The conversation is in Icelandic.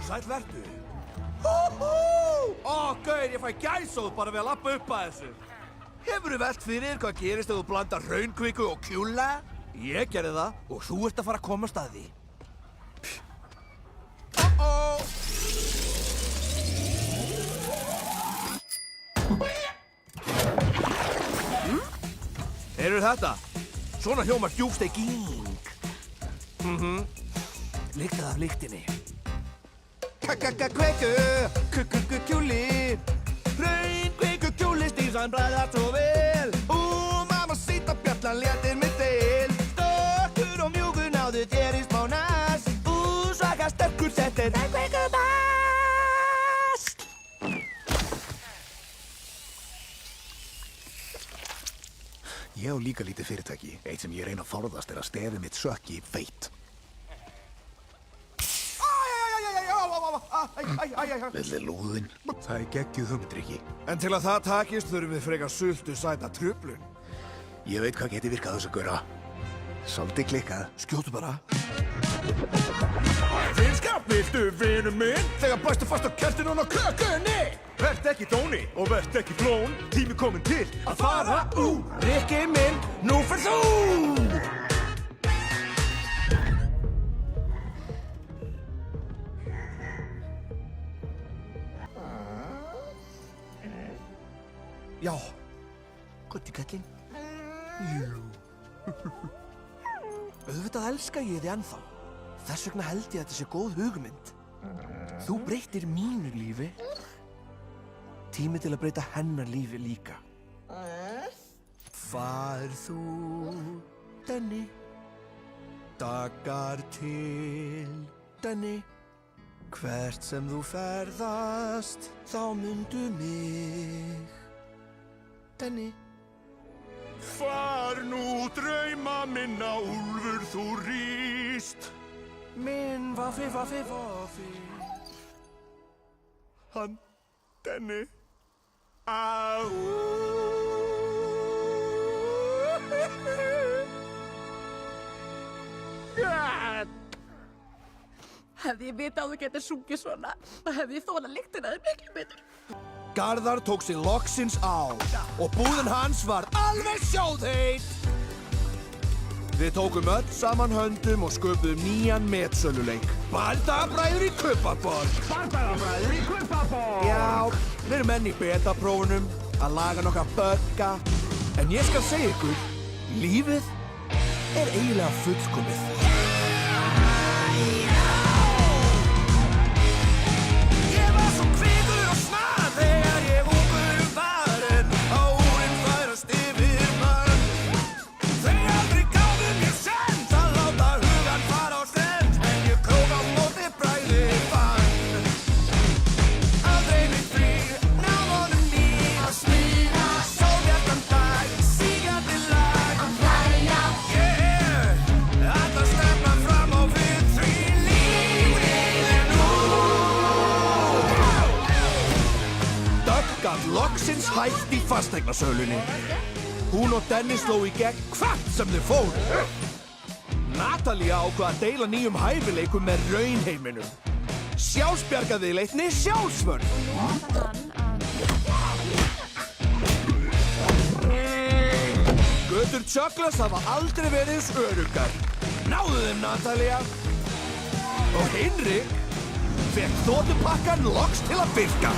Sæll vertu. Gaur, ég fæ gæsóð bara við að labba upp að þessu. Hefurðu velt fyrir hvað gerist ef þú blandar hraunkviku og kjúlla? Ég gerði það og þú ert að fara að komast að því. Heyrðu þetta? Svona hljómar djúpsteking. Lyktað af lyktinni. Kveku, kjúli. Hraunkviku kjúli stífsan bræðar svo vel. Mamacita bjallan léttir mig til. Stökkur og mjúkur náðu þér í smá nas. Svaka sterkur settir hraunkviku bast. Ég á líka lítið fyrirtæki. Eitt sem ég reyna að forðast að stefið mitt sökki í feit. Lilli lúðinn. Það geggjuð hugmyndrykki. En til að það takist þurfum við frekar sultu sæta truflun. Ég veit hvað geti virkað þess að gera. Svolítið klikkað. Skjótu bara. Vinskap viltu vinur minn þegar blæstu fast á kertinu og kökunni. Vert ekki dóni og vert ekki flón. Tími kominn til að fara úr. Rikki minn, nú fer þú! Já, gott í kallinn. Jú. Auðvitað elska ég þig ennþá. Þess vegna held ég að þetta sé góð hugmynd. Þú breytir mínu lífi. Tími til að breyta hennar lífi líka. Far þú, Denni, dagar til, Denni. Hvert sem þú ferðast, þá mundu mig. Denni. Far nú drauma minna, úlfur þú ríst. Minn vaffi, vaffi, vaffi. Hann, Denni. Á. Hefði ég vitað að þú getur sungið svona, þá hefði ég þólað lyktina þig miklu betur. Garðar tók sig loksins á og búðin hans var alveg sjóðheit. Við tókum öll saman höndum og sköpuðum nýjan metsöluleik. Bardagabræður í Kubbabborg. Bardagabræður í Kubbabborg. Já, við erum enn í betaprófunum að laga nokkra bögga. En ég skal segja ykkur, lífið er eiginlega fullkomið. Loksins hætt í fasteignasölunni. Hún og Denni sló í gegn hvert sem þau fóru. Natalia ákvað að deila nýjum hæfileikum með raunheiminum. Sjálfsbjargarviðleitni sjálfsvörn. Götur Chucklas hafa aldrei verið öruggar. Náðu þeim, Natalia. Og Hinrik fekk þotupakkan loks til að virka.